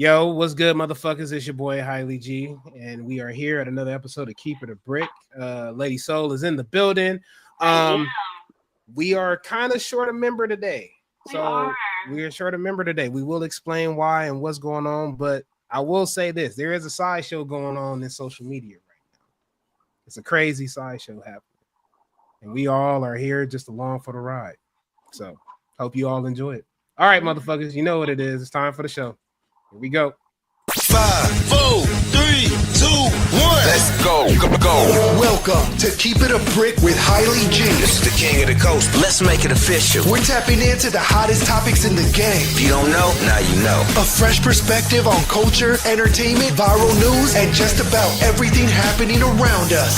Yo, what's good, motherfuckers? It's your boy Halle G, and we are here at another episode of Keep It a Brick. Lady Soul is in the building. We are kind of short a member today. We are short a member today. We will explain why and what's going on, but I will say this: there is a sideshow going on in social media right now. It's a crazy sideshow happening, and we all are here just along for the ride. So, hope you all enjoy it. All right, motherfuckers, you know what it is. It's time for the show. Here we go. 5, 4, 3, 2, 1. Let's go. Welcome to Keep It a Brick with Halle G. This is the king of the coast. Let's make it official. We're tapping into the hottest topics in the game. If you don't know, now you know. A fresh perspective on culture, entertainment, viral news, and just about everything happening around us.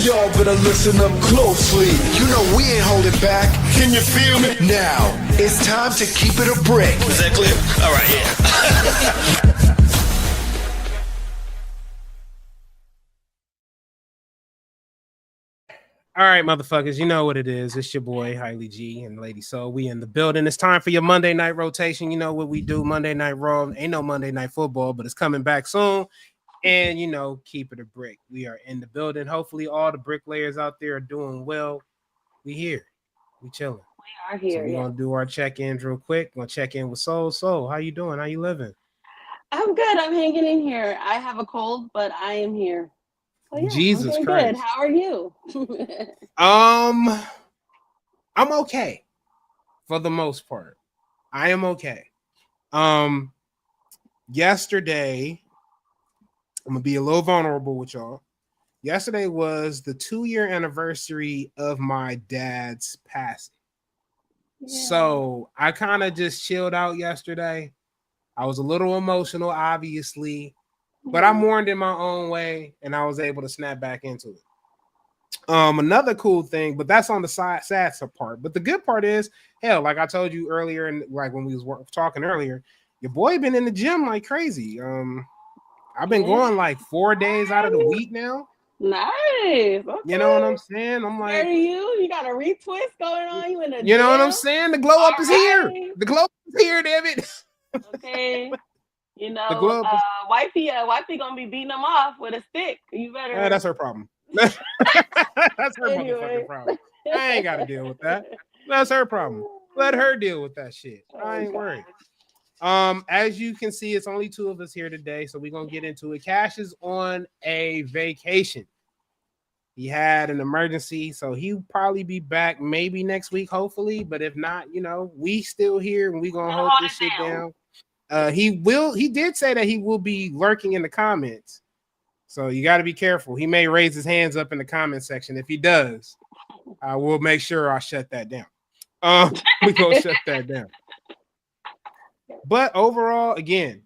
Y'all better listen up closely. You know we ain't holding back. Can you feel me? Now, it's time to Keep It a Brick. Is that clear? All right, yeah. All right, motherfuckers, you know what it is. It's your boy, Halle G and Lady Soul. We in the building. It's time for your Monday night rotation. You know what we do, Monday Night Raw. Ain't no Monday Night Football, but it's coming back soon. And, you know, Keep It a Brick. We are in the building. Hopefully all the bricklayers out there are doing well. We here. We chilling. We are here. So we're going to do our check-ins real quick. We're going to check in with Soul. Soul, how you doing? How you living? I'm good. I'm hanging in here. I have a cold, but I am here. So, yeah, Jesus I'm Christ. good. How are you? I'm okay for the most part. I am okay. Yesterday, I'm gonna be a little vulnerable with y'all. Yesterday was the 2-year anniversary of my dad's passing. Yeah. So I kind of just chilled out yesterday. I was a little emotional, obviously. But I mourned in my own way, and I was able to snap back into it. Another cool thing, but that's on the sad part. But the good part is, hell, like I told you earlier, and like when we was talking earlier, your boy been in the gym like crazy. I've been going like 4 days out of the week now. Nice. Okay. You know what I'm saying? I'm like, where are you? You got a retwist going on? You in the You gym? know what I'm saying? The glow up is here. The glow up is here, damn it. Okay. You know, wifey gonna be beating them off with a stick. You better. That's her problem. That's her motherfucking problem. I ain't got to deal with that. That's her problem. Let her deal with that shit. I ain't worried. As you can see, it's only 2 of us here today, so we're gonna get into it. Cash is on a vacation. He had an emergency, so he'll probably be back maybe next week, hopefully. But if not, you know, we still here and we gonna hold this shit down. He did say that he will be lurking in the comments. So you got to be careful. He may raise his hands up in the comment section. If he does, I will make sure I shut that down. We gonna shut that down. But overall, again,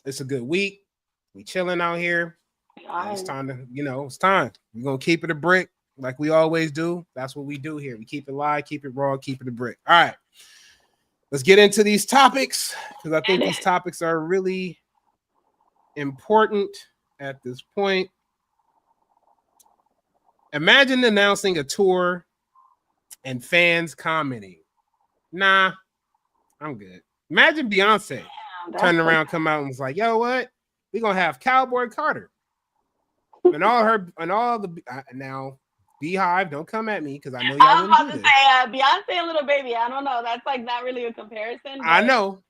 it's a good week. We chilling out here. It's time to, it's time. We're gonna keep it a brick like we always do. That's what we do here. We keep it live, keep it raw, keep it a brick. All right. Let's get into these topics because I think these topics are really important at this point. Imagine announcing a tour and fans commenting, "Nah, I'm good." Imagine Beyonce turning around, come out and was like, "Yo, what? We're gonna have Cowboy Carter and all the now." Beehive, don't come at me because I know y'all wouldn't do this. I was about to say Beyonce and Lil Baby. I don't know. That's like not really a comparison. But... I know,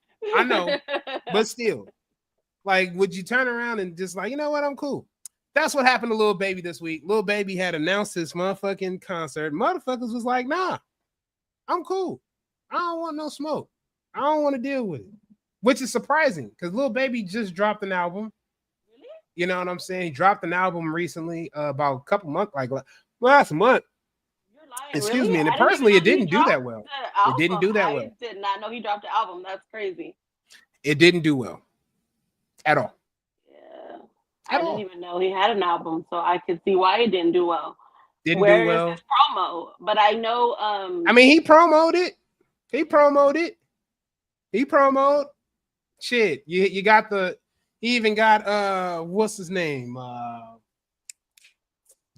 but still, like, would you turn around and just like, you know what? I'm cool. That's what happened to Lil Baby this week. Lil Baby had announced his motherfucking concert. Motherfuckers was like, nah, I'm cool. I don't want no smoke. I don't want to deal with it, which is surprising because Lil Baby just dropped an album. Really? You know what I'm saying? He dropped an album recently, about a couple months, like last month. You're lying, Excuse really? me. And personally, it didn't do that well. It didn't do that well. I did not know he dropped the album. That's crazy. It didn't do well at all. Yeah. I didn't even know he had an album, so I could see why it didn't do well. Didn't do well. His promo? But I know I mean, he promoted shit. You got he even got what's his name?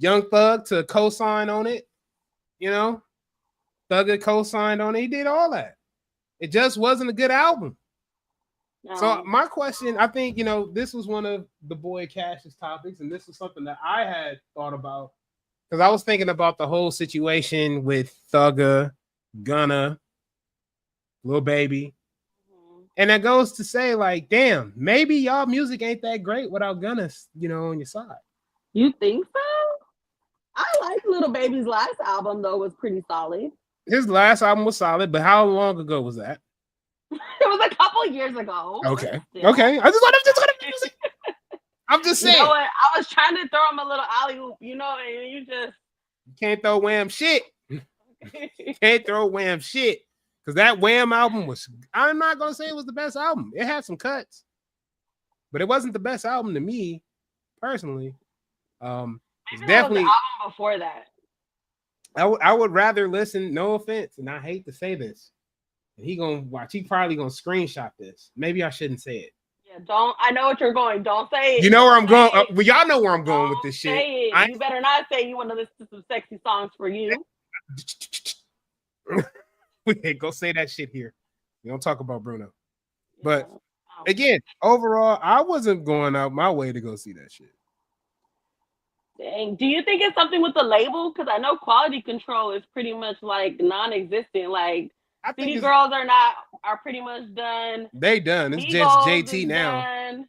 Young Thug to co-sign on it, Thugger co-signed on it. He did all that. It just wasn't a good album. So my question, I think, this was one of the boy Cash's topics, and this was something that I had thought about because I was thinking about the whole situation with Thugger, Gunna, Lil Baby. And that goes to say, like, damn, maybe y'all music ain't that great without Gunna, on your side. You think so? I like Lil Baby's last album, though, was pretty solid. His last album was solid, but how long ago was that? It was a couple years ago. Okay. Okay. I'm just saying. You know what? I was trying to throw him a little alley-oop, and you just... You can't throw Wham shit. You can't throw Wham shit. Because that Wham album was, I'm not going to say it was the best album. It had some cuts. But it wasn't the best album to me, personally. It's definitely... the album before that. I would rather listen, no offense, and I hate to say this. And he gonna watch, he probably gonna screenshot this. Maybe I shouldn't say it. Yeah, I know what you're going. Don't say it. You know where I'm going. Well, y'all know where I'm going with this shit. Say it. You better not say you want to listen to some sexy songs for you. We can't go say that shit here. We don't talk about Bruno. But again, overall, I wasn't going out my way to go see that shit. Dang. Do you think it's something with the label? Because I know quality control is pretty much like non-existent. Like City Girls are pretty much done. They done. It's Migos just JT now. Done.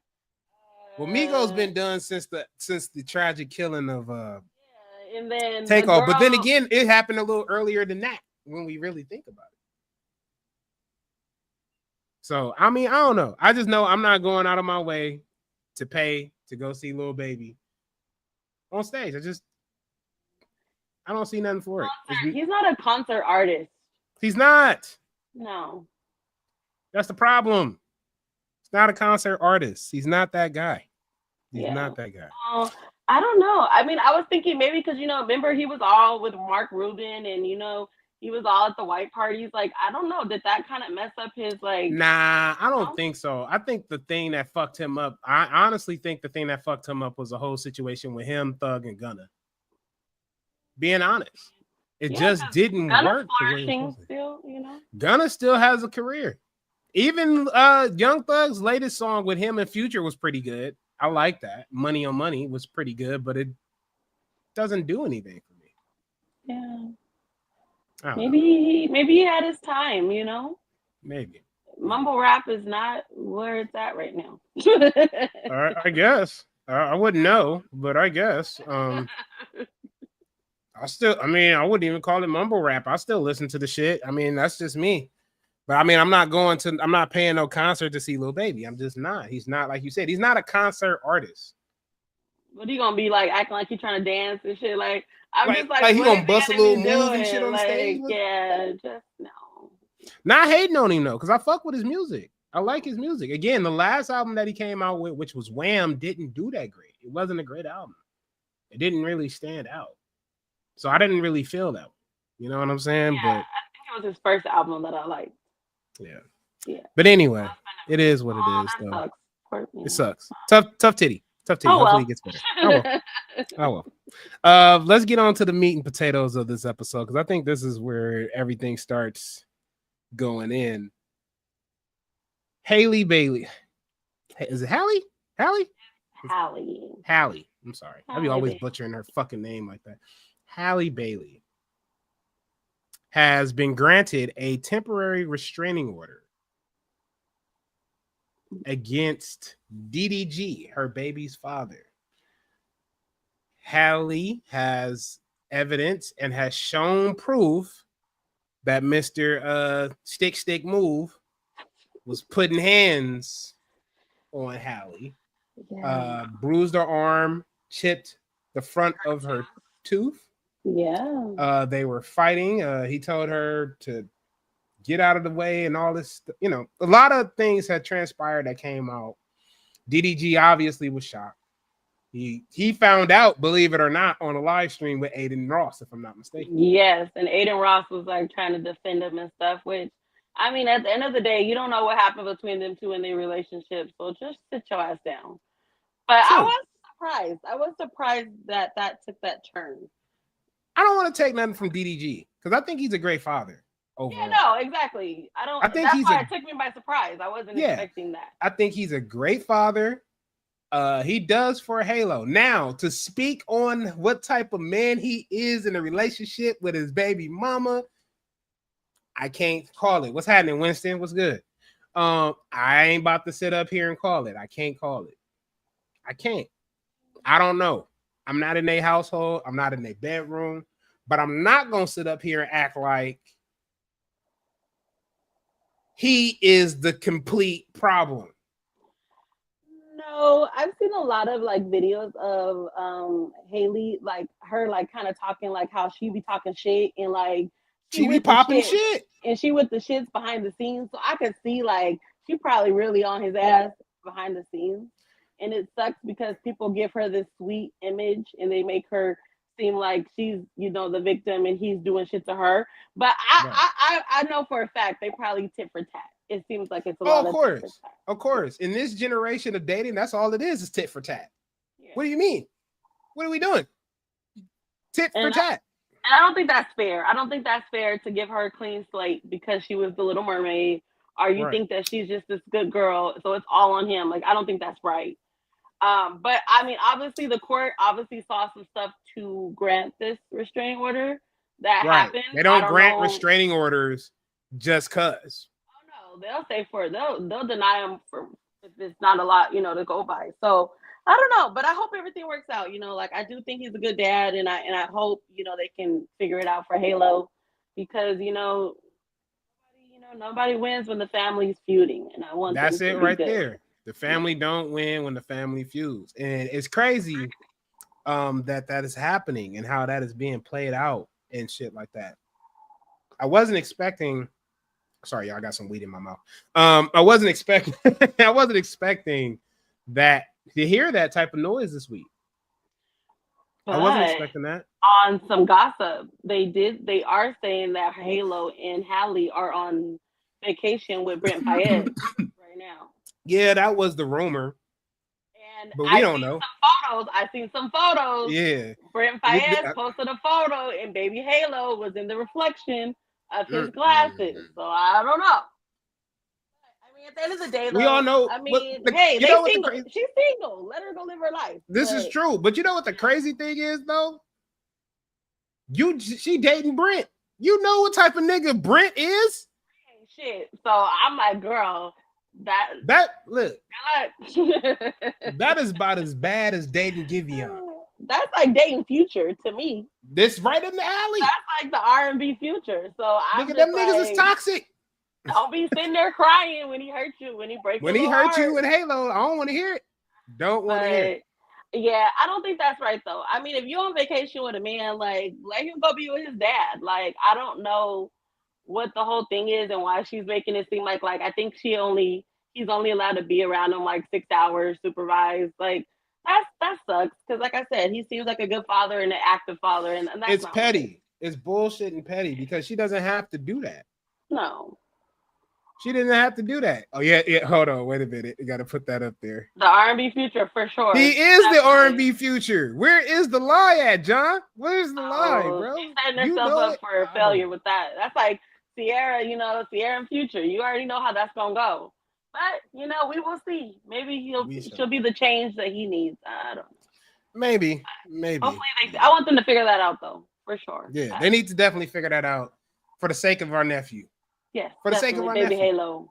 Well, Migos been done since the tragic killing of and then Takeoff. But then again, it happened a little earlier than that when we really think about it. So I mean, I don't know. I just know I'm not going out of my way to pay to go see Lil Baby on stage. I don't see nothing for it. He's not a concert artist. He's not. No. That's the problem. He's not a concert artist. He's not that guy. He's not that guy. I don't know. I mean, I was thinking maybe because, remember he was all with Mark Rubin and, he was all at the white parties. Like, I don't know. Did that kind of mess up his, like... Nah, I don't think so. I think the thing that fucked him up, I honestly think the thing that fucked him up was the whole situation with him, Thug, and Gunna. Being honest. It just didn't work. Still, Gunna still has a career. Even Young Thug's latest song with him and Future was pretty good. I like that. Money on Money was pretty good, but it doesn't do anything for me. Yeah. Maybe he had his time, Maybe. Mumble rap is not where it's at right now. I guess. I wouldn't know, but I guess. I wouldn't even call it mumble rap. I still listen to the shit. I mean, that's just me. But I mean, I'm not paying no concert to see Lil Baby. I'm just not. He's not, like you said, he's not a concert artist. What are you gonna be like, acting like you're trying to dance and shit? Like, I'm just like he gonna bust a little move and shit on the stage? Yeah, just no. Not hating on him though, because I fuck with his music. I like his music. Again, the last album that he came out with, which was Wham, didn't do that great. It wasn't a great album. It didn't really stand out. So I didn't really feel that one. You know what I'm saying? Yeah, but I think it was his first album that I liked. Yeah. But anyway, it is what it is, though. It sucks. Tough titty. Hopefully it gets better. Oh well. Let's get on to the meat and potatoes of this episode, because I think this is where everything starts going in. Halle Bailey. Is it Halle? Halle. I'm sorry. I be always butchering her fucking name like that. Halle Bailey has been granted a temporary restraining order against DDG, her baby's father. Halle has evidence and has shown proof that Mr. Stick Move was putting hands on Halle. Bruised her arm, chipped the front of her tooth. Yeah. They were fighting. He told her to get out of the way and all this. A lot of things had transpired that came out. DDG obviously was shocked. He found out, believe it or not, on a live stream with Aiden Ross, if I'm not mistaken. Yes, and Aiden Ross was like trying to defend him and stuff, which, I mean, at the end of the day, you don't know what happened between them two in their relationship, so just sit your ass down. But sure. I was surprised that took that turn. I don't want to take nothing from DDG, because I think he's a great father. overall. Yeah, no, exactly. I think that's why it took me by surprise. I wasn't expecting that. I think he's a great father. He does for Halo. Now, to speak on what type of man he is in a relationship with his baby mama, I can't call it. What's happening, Winston? What's good? I ain't about to sit up here and call it. I can't call it. I can't. I don't know. I'm not in their household. I'm not in their bedroom. But I'm not going to sit up here and act like he is the complete problem. No, I've seen a lot of like videos of Haley, like her like kind of talking like how she be talking shit and like she be popping shit. And she with the shits behind the scenes. So I could see like she probably really on his ass behind the scenes. And it sucks because people give her this sweet image and they make her seem like she's, you know, the victim and he's doing shit to her. But I know for a fact they probably tit for tat. It seems like it's a lot of tit for tat. Of course. In this generation of dating, that's all it is tit for tat. Yeah. What do you mean? What are we doing? Tit for tat. And I don't think that's fair. I don't think that's fair to give her a clean slate because she was the Little Mermaid, or you think that she's just this good girl, so it's all on him. Like, I don't think that's right. But I mean, obviously the court obviously saw some stuff to grant this restraining order that happened. They don't grant restraining orders just cause. Oh no, they'll say they'll deny them for if it's not a lot, you know, to go by. So I don't know, but I hope everything works out. You know, like I do think he's a good dad, and I hope, you know, they can figure it out for Halo because nobody wins when the family's feuding, and I want that's it right there. The family don't win when the family feuds, and it's crazy that is happening and how that is being played out and shit like that. I wasn't expecting. Sorry, y'all, I got some weed in my mouth. I wasn't expecting. I wasn't expecting that to hear that type of noise this week. But I wasn't expecting that. On some gossip, they are saying that Halo and Halle are on vacation with Brent Fayez right now. Yeah, that was the rumor. But we don't know. I seen some photos. Yeah. Brent Fayez posted a photo and baby Halo was in the reflection of his glasses. So I don't know. I mean, at the end of the day, though, we all know. I mean, hey, they single. She's single. Let her go live her life. This is true. But you know what the crazy thing is, though? She dating Brent. You know what type of nigga Brent is? Shit. So I'm like, girl, look. That is about as bad as dating Giveon. That's like dating Future to me. This right in the alley. That's like the R&B Future. So I'm nigga, them niggas is toxic. Don't be sitting there crying when he hurt you, when he breaks when he hurt you in Halo. I don't want to hear it. Don't want to hear it. Yeah, I don't think that's right though. I mean, if you're on vacation with a man, like let him go be with his dad. Like I don't know what the whole thing is and why she's making it seem like I think he's only allowed to be around him like 6 hours supervised. Like that sucks because like I said, he seems like a good father and an active father, and that's it's petty. It's bullshit and petty because she doesn't have to do that. No. She didn't have to do that. Oh yeah. Hold on, wait a minute. You got to put that up there. The R&B Future for sure. He is the R&B Future. Where is the lie at, John? Where's the lie, bro? She's setting herself up for a failure with that. That's like Sierra, Sierra and Future. You already know how that's gonna go. But we will see. Maybe she'll be the change that he needs. I don't know. Maybe. Hopefully I want them to figure that out though, for sure. Yeah, they need to definitely figure that out for the sake of our nephew. Yes, for the sake of our baby nephew. Halo.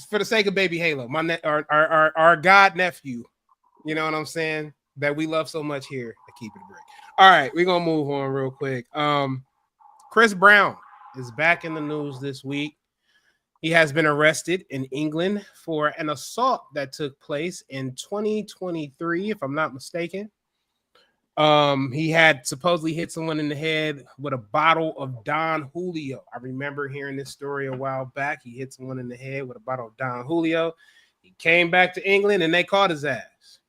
For the sake of baby Halo, our god nephew. You know what I'm saying? That we love so much here at Keep It a Break. All right, we're gonna move on real quick. Chris Brown is back in the news this week. He has been arrested in England for an assault that took place in 2023, if I'm not mistaken. He had supposedly hit someone in the head with a bottle of Don Julio. I remember hearing this story a while back. He hit someone in the head with a bottle of Don Julio. He came back to England and they caught his ass.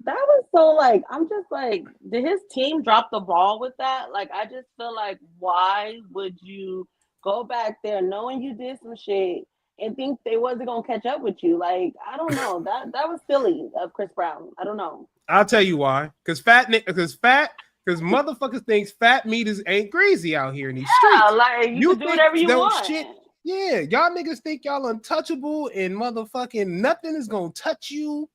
That was so I'm just like, did his team drop the ball with that? Like, I just feel like, why would you go back there knowing you did some shit and think they wasn't gonna catch up with you? Like, I don't know. That was silly of Chris Brown. I don't know. I'll tell you why. Because Fat Because motherfuckers thinks fat meat ain't greasy out here in these streets. Like you can do whatever you want. Shit, yeah, y'all niggas think y'all untouchable and motherfucking nothing is gonna touch you.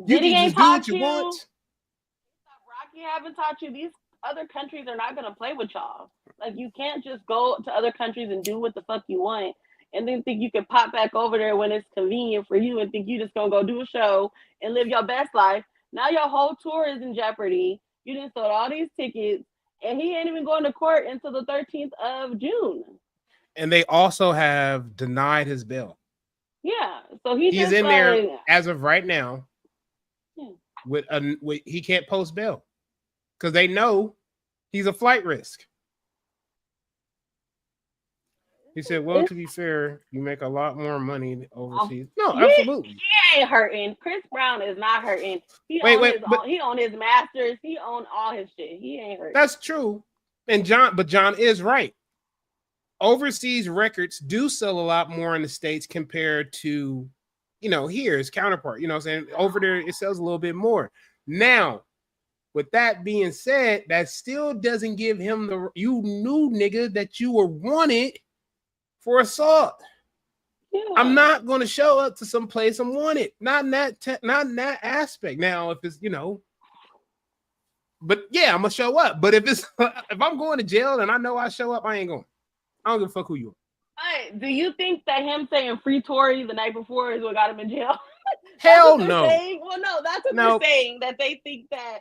Diddy You can ain't just do what taught you want. Rocky haven't taught you. These other countries are not gonna play with y'all. Like you can't just go to other countries and do what the fuck you want and then think you can pop back over there when it's convenient for you and think you just gonna go do a show and live your best life. Now your whole tour is in jeopardy. You didn't sold all these tickets, and he ain't even going to court until the 13th of June. And they also have denied his bail. Yeah, so he's in like, there as of right now. With he can't post bail because they know he's a flight risk. He said, well, to be fair, you make a lot more money overseas. No, absolutely. He ain't hurting. Chris Brown is not hurting. He own his masters. He own all his shit. He ain't hurting. That's true. And John is right. Overseas records do sell a lot more in the States compared to, here, his counterpart. You know what I'm saying? Over there, it sells a little bit more. Now, with that being said, that still doesn't give him you knew, nigga, that you were wanted for assault. Yeah. I'm not going to show up to some place I'm wanted. Not in that aspect. Now, if it's, but yeah, I'm going to show up. But if I'm going to jail and I know I show up, I ain't going. I don't give a fuck who you are. Do you think that him saying free Tory the night before is what got him in jail? Hell no. Saying? Well, no, that's what they're saying. That they think that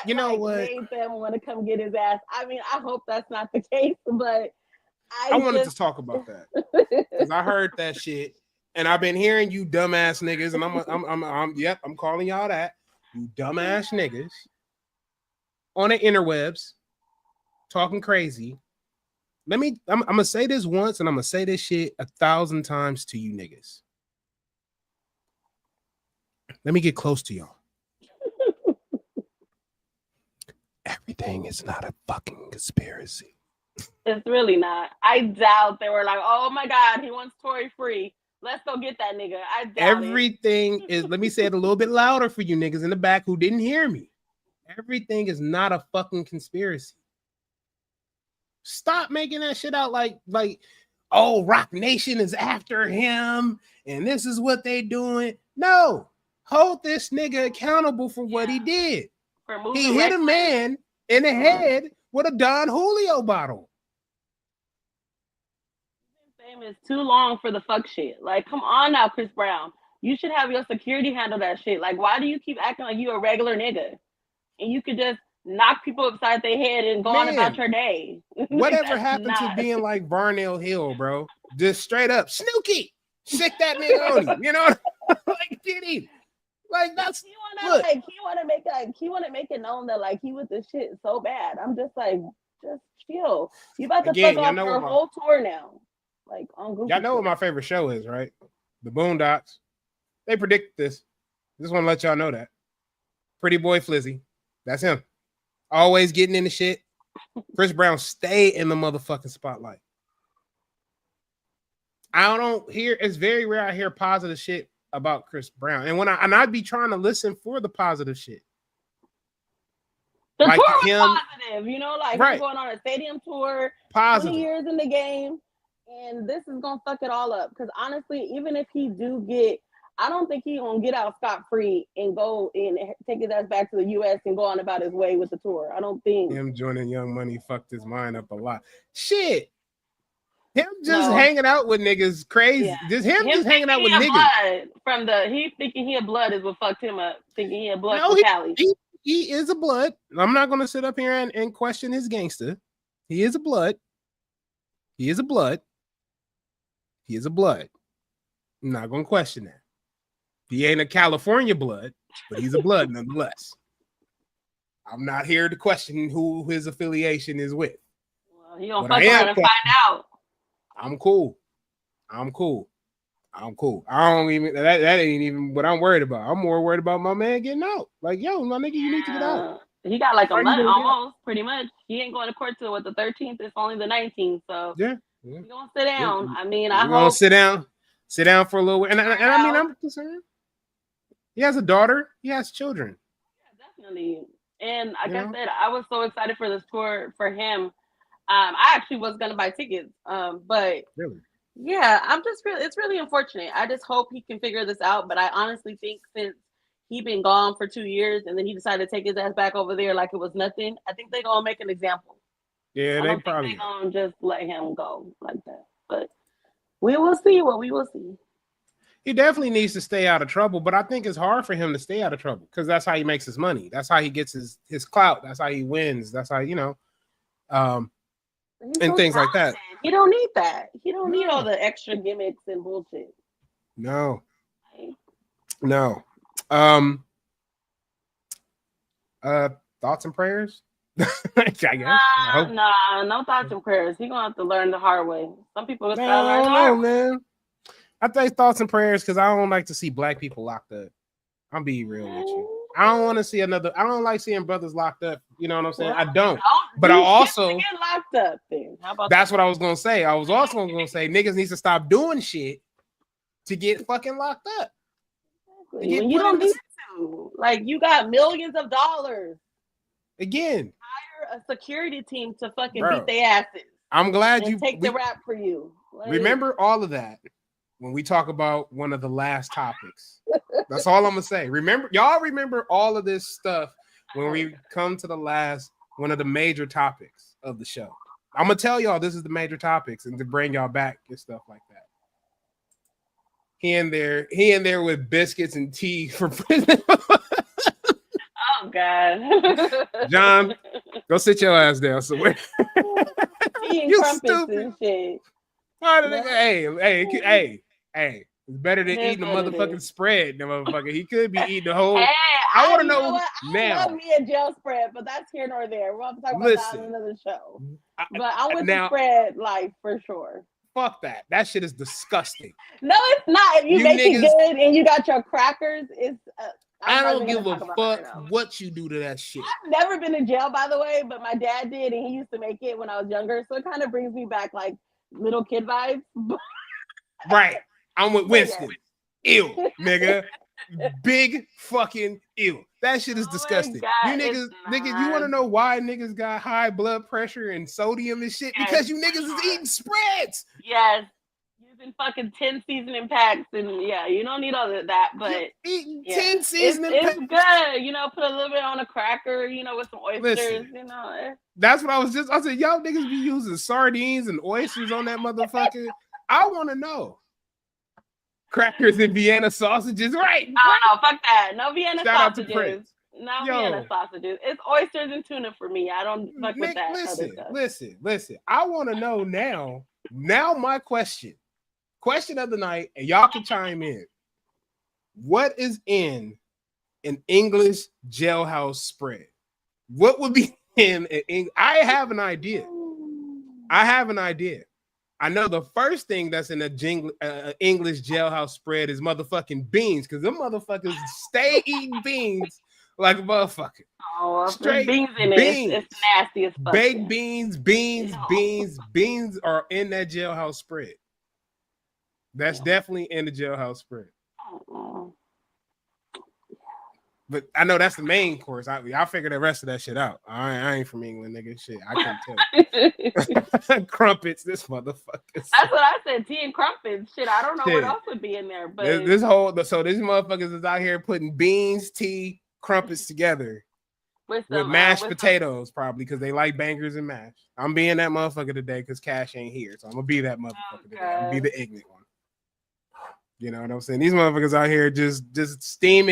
made them want to come get his ass. I mean, I hope that's not the case, but I wanted to talk about that because I heard that shit, and I've been hearing you dumbass niggas, and I'm calling y'all that, you dumbass niggas on the interwebs talking crazy. I'm gonna say this once, and I'm gonna say this shit 1,000 times to you niggas. Let me get close to y'all. Everything is not a fucking conspiracy. It's really not. I doubt they were like, oh my God, he wants Tory free. Let's go get that nigga. I doubt everything is, let me say it a little bit louder for you niggas in the back who didn't hear me. Everything is not a fucking conspiracy. Stop making that shit out like, oh, Rock Nation is after him and this is what they doing. No, hold this nigga accountable for what he did. He hit a man in the head with a Don Julio bottle. Famous too long for the fuck shit. Like, come on now, Chris Brown. You should have your security handle that shit. Like, why do you keep acting like you a regular nigga? And you could just knock people upside their head and go on about your day. Whatever happened to being like Varnell Hill, bro? Just straight up, Snooki, sick that nigga on him. You know, like Diddy. Like that's he wanna make it known that like he was this shit so bad. I'm just like, just chill. You about to fuck off your whole tour now. Like on Google. Y'all know what my favorite show is, right? The Boondocks. They predict this. Just want to let y'all know that. Pretty Boy Flizzy. That's him. Always getting into shit. Chris Brown stay in the motherfucking spotlight. I don't hear, it's very rare I hear positive shit about Chris Brown. And I'd be trying to listen for the positive shit. The like tour was positive, like right. He's going on a stadium tour, positive. 20 years in the game, and this is gonna fuck it all up. Because honestly, even if he do get, I don't think he's gonna get out scot-free and go and take his ass back to the US and go on about his way with the tour. I don't think him joining Young Money fucked his mind up a lot. Shit. Him just hanging out with niggas crazy. Yeah. Just hanging out with niggas. He thinking he a blood is what fucked him up. Thinking he a blood from Cali. He is a blood. I'm not gonna sit up here and question his gangster. He is a blood. He is a blood. He is a blood. I'm not gonna question that. He ain't a California blood, but he's a blood nonetheless. I'm not here to question who his affiliation is with. Well, he don't fuck around and find out. I'm cool. I don't even that ain't even what I'm worried about. I'm more worried about my man getting out. Like, yo, my nigga, you need to get out. He got like a month almost, pretty much. He ain't going to court till the 13th. It's only the 19th. So yeah. He's gonna sit down. Yeah. I mean, I hope gonna sit down for a little while. And I mean, I'm concerned. He has a daughter. He has children. Yeah, definitely. And like I said, I was so excited for this tour for him. I actually was gonna buy tickets, but really, yeah, it's really unfortunate. I just hope he can figure this out. But I honestly think since he been gone for 2 years and then he decided to take his ass back over there like it was nothing, I think they're gonna make an example. yeah, I don't think they're gonna just let him go like that. But we will see what we will see. He definitely needs to stay out of trouble, but I think it's hard for him to stay out of trouble because that's how he makes his money. That's how he gets his clout. That's how he wins. That's how, and things like that. He don't need that. He don't need all the extra gimmicks and bullshit. No. Thoughts and prayers? I guess. No thoughts and prayers. He gonna have to learn the hard way. Some people just gotta learn the hard way. Man. I think thoughts and prayers because I don't like to see black people locked up. I'm being real with you. I don't want to see I don't like seeing brothers locked up. You know what I'm saying? I don't. But I also get locked up then. How about that's what I was gonna say. I was also gonna say niggas needs to stop doing shit to get fucking locked up. Exactly. When you don't need to. Like you got millions of dollars. Again. Hire a security team to fucking beat their asses. I'm glad you take the rap for you. Remember all of that when we talk about one of the last topics. That's all I'm gonna say. Y'all remember all of this stuff when we come to the last one of the major topics of the show. I'm gonna tell y'all this is the major topics and to bring y'all back and stuff like that. He in there with biscuits and tea for prison. Oh God. John, go sit your ass down somewhere. Tea and crumpets and shit. Hey, it's better than eating a motherfucking spread, the motherfucker. He could be eating the whole. I want to know now. I love me a jail spread, but that's here nor there. We'll have to talk about that on another show. But I'm with the spread life for sure. Fuck that. That shit is disgusting. No, it's not. If you make it good and you got your crackers, it's. I don't give a fuck what you do to that shit. I've never been in jail, by the way, but my dad did, and he used to make it when I was younger. So it kind of brings me back like little kid vibes. Right. I'm with Winston. Ew, nigga. Big fucking ew. That shit is disgusting. God, you niggas, you want to know why niggas got high blood pressure and sodium and shit? Yes. Because you niggas is eating spreads. Yes. Using fucking 10 seasoning packs, and yeah, you don't need all of that, but eating 10 seasoning packs. It's good, put a little bit on a cracker, with some oysters, Listen, That's what I said, y'all niggas be using sardines and oysters on that motherfucker. I want to know. Crackers and Vienna sausages, right? Oh no, fuck that. No Vienna sausages. No Vienna sausages. It's oysters and tuna for me. I don't fuck with that other stuff. Listen. I want to know now. Now my question of the night, and y'all can chime in. What is in an English jailhouse spread? What would be in an English? I have an idea. I know the first thing that's in a English jailhouse spread is motherfucking beans, because them motherfuckers stay eating beans like a motherfucker. Oh, straight beans in it. It's nasty as fuck. Baked beans are in that jailhouse spread. That's definitely in the jailhouse spread. But I know that's the main course. I figure the rest of that shit out. I ain't from England, nigga. Shit, I can't tell. Crumpets, this motherfucker. That's what I said. Tea and crumpets. Shit, I don't know what else would be in there. But these motherfuckers is out here putting beans, tea, crumpets together with mashed potatoes, probably because they like bangers and mash. I'm being that motherfucker today because Cash ain't here, so I'm gonna be that motherfucker today. I'm gonna be the ignorant one. You know what I'm saying? These motherfuckers out here just steam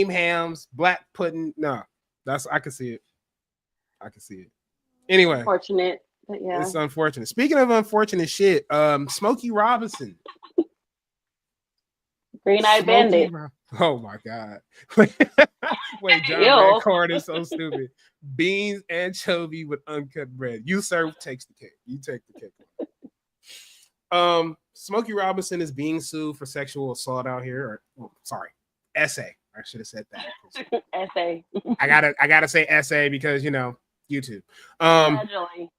hams, black pudding. No, I can see it. Anyway, unfortunate, but yeah, it's unfortunate. Speaking of unfortunate shit, Smokey Robinson, Green-eyed bandit. Oh my god! Wait, John, that card is so stupid. Beans, anchovy with uncut bread. You serve takes the cake. You take the cake. Smokey Robinson is being sued for sexual assault out here. Essay. I should have said that. Essay. I gotta say essay because YouTube. Allegedly.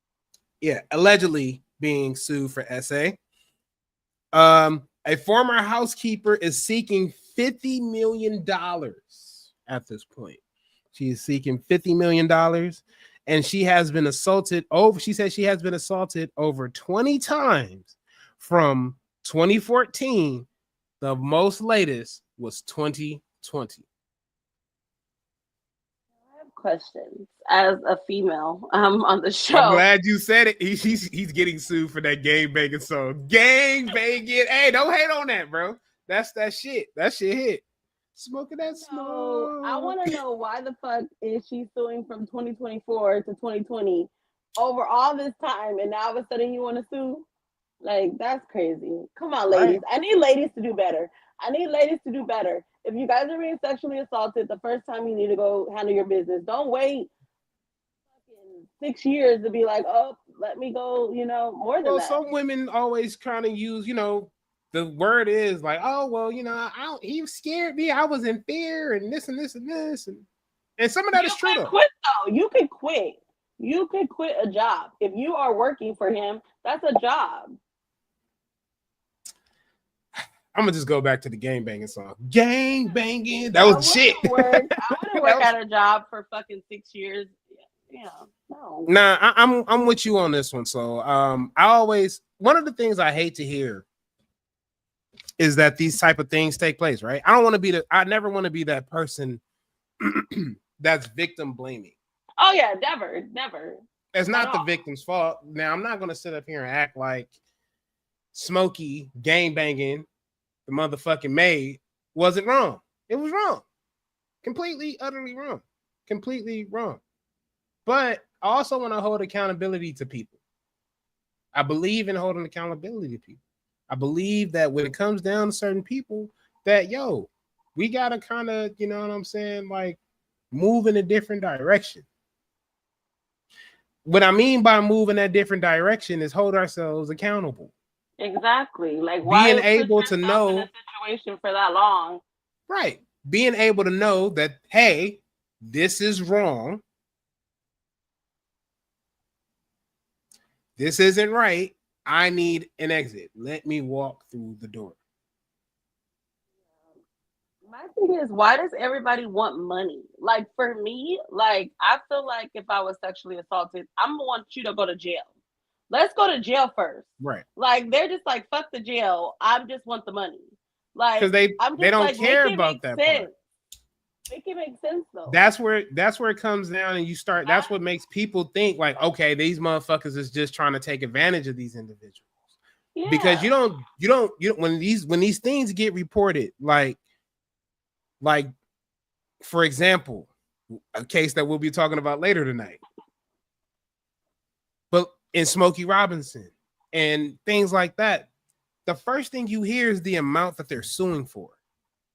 Yeah, allegedly being sued for essay. A former housekeeper is seeking $50 million at this point She is seeking $50 million. And she has been assaulted over. She said she has been assaulted over 20 times from 2014. The most latest was 2020. I have questions as a female on the show. I'm glad you said it. He's getting sued for that gang banging song. Gang banging. Hey, don't hate on that, bro. That's that shit. That shit hit. Smoking that smoke. I want to know why the fuck is she suing from 2024 to 2020 over all this time, and now all of a sudden you want to sue? Like, that's crazy. Come on, ladies. Right. I need ladies to do better. If you guys are being sexually assaulted, the first time you need to go handle your business. Don't wait 6 years to be like, oh, let me go, more than that. Well, some women always kind of use, the word is like, oh, well, he scared me. I was in fear and this and this and this. And some of that is true, though. You can quit. You can quit a job. If you are working for him, that's a job. I'm going to just go back to the gang banging song. Gang banging. That was shit. I wouldn't work at a job for fucking 6 years. Yeah, no. Nah, I'm with you on this one. So one of the things I hate to hear is that these type of things take place, right? I never want to be that person that's victim blaming. Oh yeah, never. It's not the victim's fault. Now, I'm not going to sit up here and act like Smokey gang banging the motherfucking maid wasn't wrong. It was wrong. Completely, utterly wrong. Completely wrong. But I also want to hold accountability to people. I believe in holding accountability to people. I believe that when it comes down to certain people, that, we got to kind of, you know what I'm saying, like, move in a different direction. What I mean by move in that different direction is hold ourselves accountable. Exactly. Like, why being able to know in a situation for that long? Right. Being able to know that, hey, this is wrong. This isn't right. I need an exit. Let me walk through the door. My thing is, why does everybody want money? Like, for me, like, I feel like if I was sexually assaulted, I'm gonna want you to go to jail. Let's go to jail first. Right. Like, they're just like, fuck the jail. I just want the money. Like, because they don't care about that part. Make it make sense though. That's where it comes down, and you start. That's what makes people think like, okay, these motherfuckers is just trying to take advantage of these individuals. Yeah. Because you don't when these things get reported, like for example, a case that we'll be talking about later tonight. But in Smokey Robinson and things like that, the first thing you hear is the amount that they're suing for.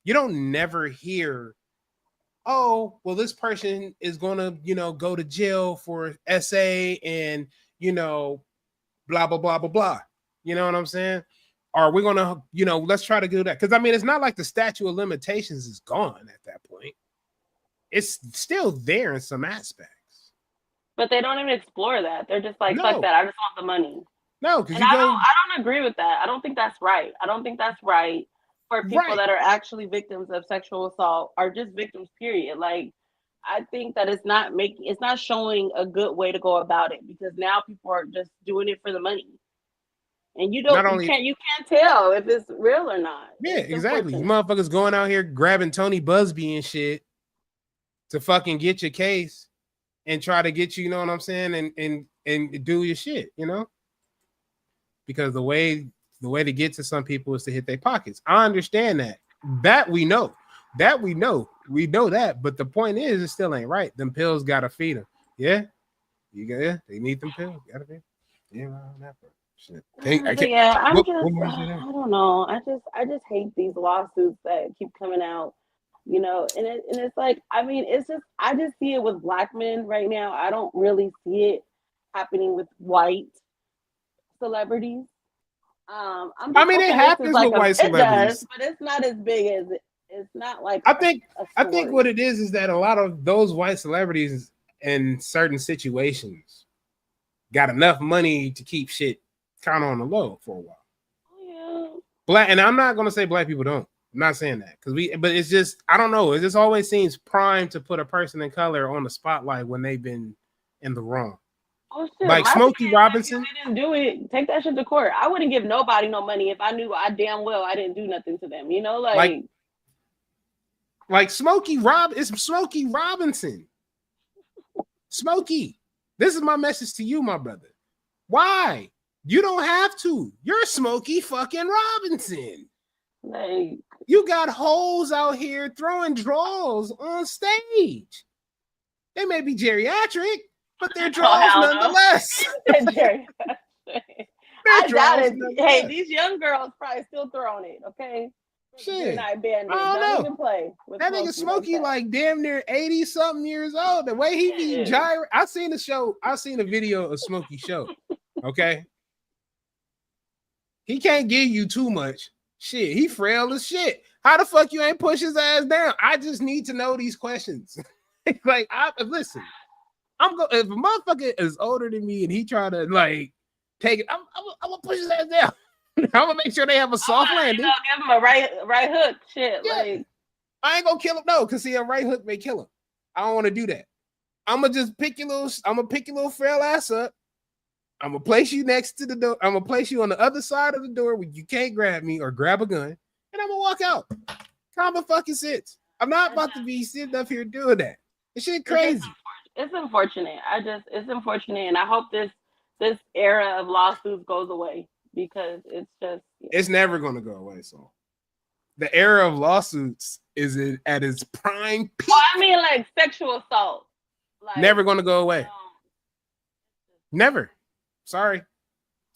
You don't never hear, oh, well, this person is going to, go to jail for SA and, blah, blah, blah, blah, blah. You know what I'm saying? Or we're going to, let's try to do that. Because, I mean, it's not like the statute of limitations is gone at that point. It's still there in some aspects. But they don't even explore that. They're just like, fuck that. I just want the money. No, because I don't agree with that. I don't think that's right. I don't think that's right for people that are actually victims of sexual assault or just victims, period. Like, I think that it's not showing a good way to go about it, because now people are just doing it for the money. And you can't tell if it's real or not. Yeah, exactly. You motherfuckers going out here grabbing Tony Busby and shit to fucking get your case and try to get you, you know what I'm saying, and do your shit, because the way to get to some people is to hit their pockets. I understand that we know that, but the point is, it still ain't right. Them pills gotta feed them. Yeah, they need them pills. Gotta feed them. Yeah, that shit. I don't know. I just hate these lawsuits that keep coming out, and it's like, I mean, I just see it with Black men right now. I don't really see it happening with white celebrities. It happens with white celebrities, but it's not as big as it. It's not like I think what it is that a lot of those white celebrities in certain situations got enough money to keep shit kind of on the low for a while. Yeah. Black, and I'm not gonna say Black people don't. I'm not saying that but it's just, I don't know. It just always seems prime to put a person in color on the spotlight when they've been in the wrong. Oh shit! Like Smokey Robinson. If you didn't do it, take that shit to court. I wouldn't give nobody no money if I knew I damn well I didn't do nothing to them. You know, like Smokey it's Smokey Robinson. Smokey, this is my message to you, my brother. Why? You don't have to. You're Smokey fucking Robinson. Like, you got hoes out here throwing draws on stage. They may be geriatric, but they're draws nonetheless. I doubt it. Hey, these young girls probably still throwing it, okay? Shit. I don't know. Even play with that nigga Smokey like damn near 80-something years old. The way he be gyrating. I seen a video of Smokey show. Okay. He can't give you too much. Shit, he frail as shit. How the fuck you ain't push his ass down? I just need to know these questions. Like, listen, if a motherfucker is older than me and he try to like take it, I'm gonna push his ass down. I'm gonna make sure they have a soft landing. Give him a right hook. Shit, yeah. Like I ain't gonna kill him. No, because see, a right hook may kill him. I don't want to do that. I'm gonna pick your little frail ass up. I'm gonna place you next to the door. I'm gonna place you on the other side of the door where you can't grab me or grab a gun, and I'm gonna walk out. Common fucking sense. I'm not about to be sitting up here doing that. This shit crazy. It's unfortunate. It's unfortunate, and I hope this era of lawsuits goes away because it's just it's never gonna go away. So the era of lawsuits is at its prime peak. Well, I mean, like sexual assault. Like, never gonna go away. Never. Sorry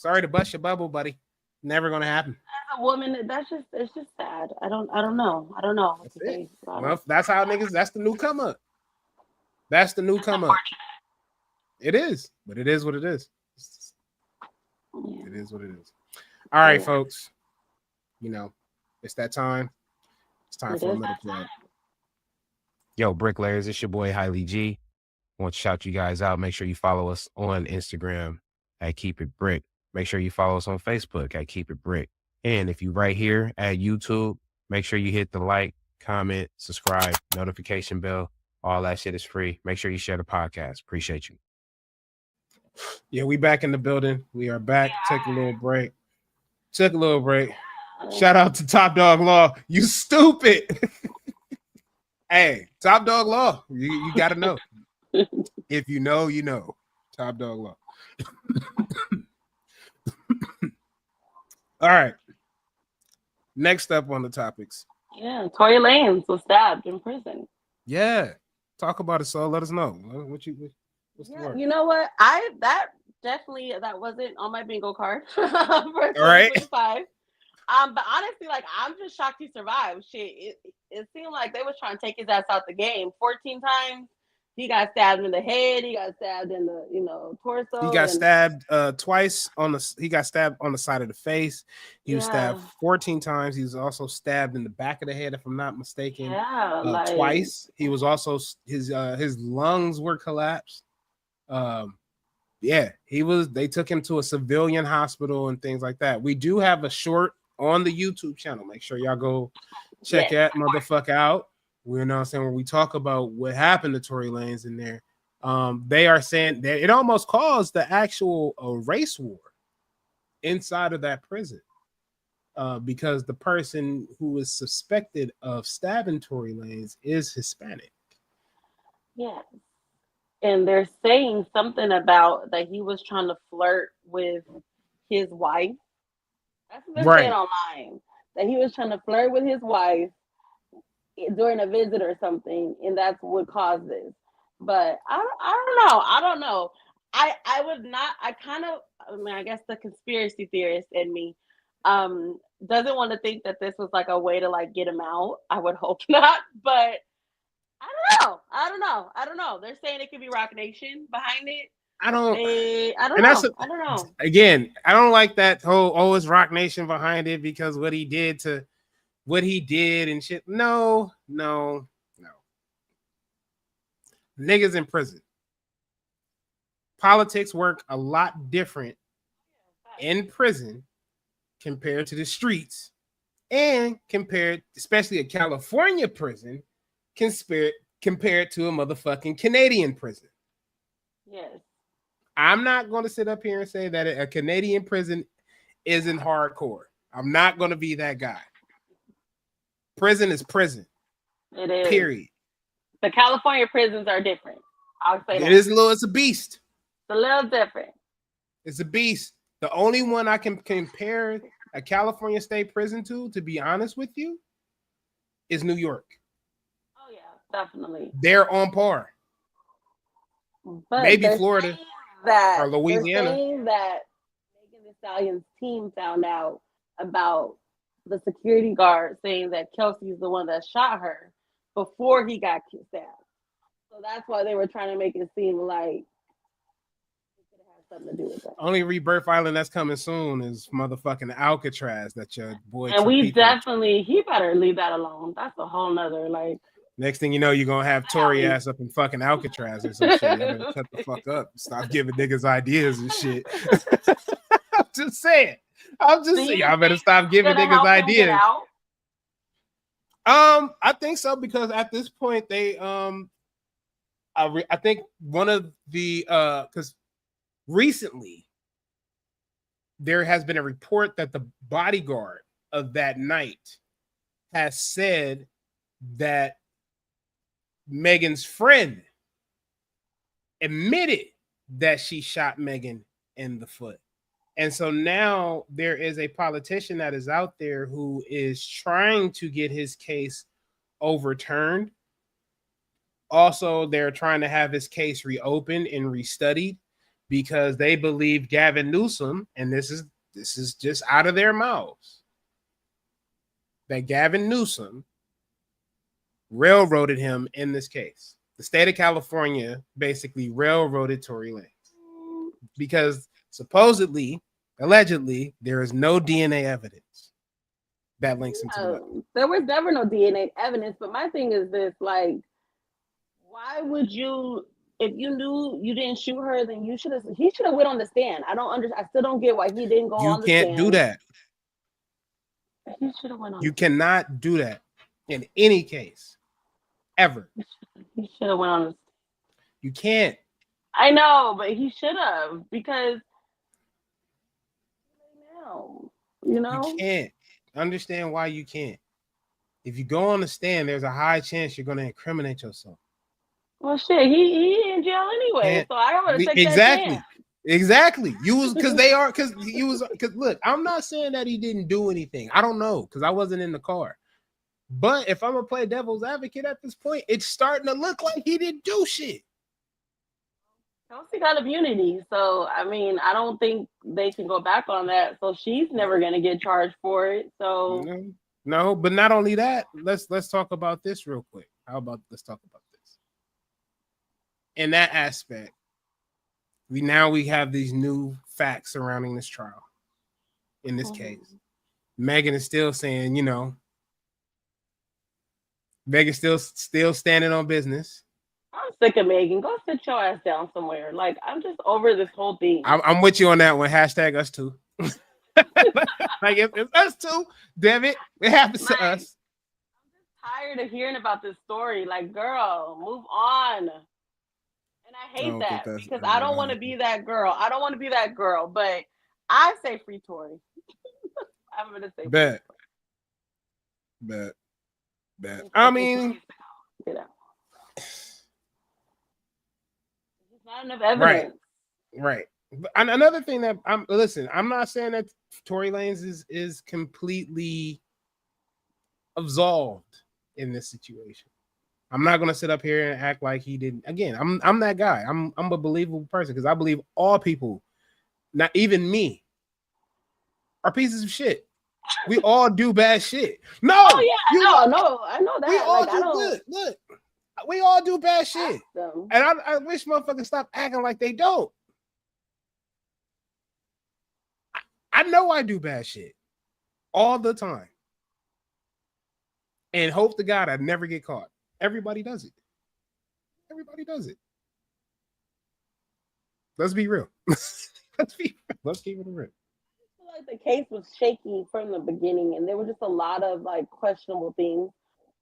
to bust your bubble, buddy. Never gonna happen. As a woman, it's just sad. I don't know. That's it. Well, that's how niggas. That's the new come up. That's the new come up. It is, but it is what it is. It is what it is. All right, folks. You know, it's that time. It's time for a middle plug. Yo, bricklayers, it's your boy Halle G. I want to shout you guys out. Make sure you follow us on Instagram at Keep It Brick. Make sure you follow us on Facebook at Keep It Brick. And if you're right here at YouTube, make sure you hit the like, comment, subscribe, notification bell. All that shit is free. Make sure you share the podcast. Appreciate you. Yeah, we back in the building. We are back. Take a little break. Shout out to Top Dog Law. You stupid. Hey, Top Dog Law. You got to know. If you know, you know. Top Dog Law. All right. Next up on the topics. Yeah, Tory Lanez was stabbed in prison. Yeah. Talk about it, so let us know. What's the word? You know what? That wasn't on my bingo card for all right. 2025. But honestly, like I'm just shocked he survived. Shit, it seemed like they was trying to take his ass out the game 14 times. He got stabbed in the head. He got stabbed in the torso. He got stabbed twice he got stabbed on the side of the face. He was stabbed 14 times. He was also stabbed in the back of the head, if I'm not mistaken. Yeah, twice. He was also his lungs were collapsed. They took him to a civilian hospital and things like that. We do have a short on the YouTube channel. Make sure y'all go check that motherfucker out. We're not saying when we talk about what happened to Tory Lanez in there. They are saying that it almost caused the actual race war inside of that prison because the person who is suspected of stabbing Tory Lanez is Hispanic. Yes. And they're saying something about that he was trying to flirt with his wife. That's what they're saying online. That he was trying to flirt with his wife during a visit or something, and that's what caused this. But I don't know. I would not. I guess the conspiracy theorist in me doesn't want to think that this was like a way to like get him out. I would hope not, but I don't know. They're saying it could be Rock Nation behind it. I don't know. Again, I don't like that whole it's Rock Nation behind it because what he did and shit. No. Niggas in prison. Politics work a lot different in prison compared to the streets and compared, especially a California prison, compared to a motherfucking Canadian prison. Yes. I'm not going to sit up here and say that a Canadian prison isn't hardcore. I'm not going to be that guy. Prison is prison. It is. Period. The California prisons are different. I'll say that. It's a beast. It's a little different. It's a beast. The only one I can compare a California state prison to be honest with you, is New York. Oh yeah, definitely. They're on par. But maybe Florida or Louisiana. They're saying that Megan Thee Stallion's team found out about the security guard saying that Kelsey's the one that shot her before he got stabbed. So that's why they were trying to make it seem like it could have something to do with that. Only Rebirth Island that's coming soon is motherfucking Alcatraz that your boy. And we definitely, he better leave that alone. That's a whole nother like. Next thing you know, you're gonna have Tory ass up in fucking Alcatraz or some shit. You better cut the fuck up. Stop giving niggas ideas and shit. I'm just saying. Y'all better stop giving niggas ideas. I think so, because at this point they I think one of the because recently there has been a report that the bodyguard of that night has said that Megan's friend admitted that she shot Megan in the foot. And so now there is a politician that is out there who is trying to get his case overturned. Also, they're trying to have his case reopened and restudied because they believe Gavin Newsom, and this is just out of their mouths, that Gavin Newsom railroaded him in this case. The state of California basically railroaded Tory Lanez because supposedly, allegedly, there is no DNA evidence that links him to the weapon. There was never no DNA evidence, but my thing is this, like, why would you, if you knew you didn't shoot her, then he should have went on the stand. I still don't get why he didn't go on the stand. You can't do that. He should have went on. You cannot do that in any case. Ever. He should have went on. You can't. I know, but he should have, because you can't understand why you can't. If you go on the stand, there's a high chance you're going to incriminate yourself. Well, shit, he in jail anyway, so I don't want to take that chance. Exactly. Because look, I'm not saying that he didn't do anything. I don't know, because I wasn't in the car. But if I'm gonna play devil's advocate at this point, it's starting to look like he didn't do shit. Kelsey got immunity, so I mean, I don't think they can go back on that. So she's never gonna get charged for it. So no, but not only that, let's talk about this real quick. Let's talk about this. In that aspect, we have these new facts surrounding this trial. In this case, Megan is still saying, Megan's still standing on business. I'm sick of Megan. Go sit your ass down somewhere. Like, I'm just over this whole thing. I'm with you on that one. Hashtag us too. Like, it's us too. Damn it. It happens to us. I'm just tired of hearing about this story. Like, girl, move on. And I hate that because I don't want to be that girl. But I say free Tory. I'm going to say Bet. I mean, there's not enough evidence. Right. And another thing that I'm not saying that Tory Lanez is completely absolved in this situation. I'm not gonna sit up here and act like he didn't. Again, I'm that guy. I'm a believable person because I believe all people, not even me, are pieces of shit. We all do bad shit. No, I know that. We all do good. Look, we all do bad shit, and I wish motherfuckers stop acting like they don't. I know I do bad shit all the time, and hope to God I never get caught. Everybody does it. Let's be real. Let's keep it real. like the case was shaky from the beginning, and there were just a lot of like questionable things.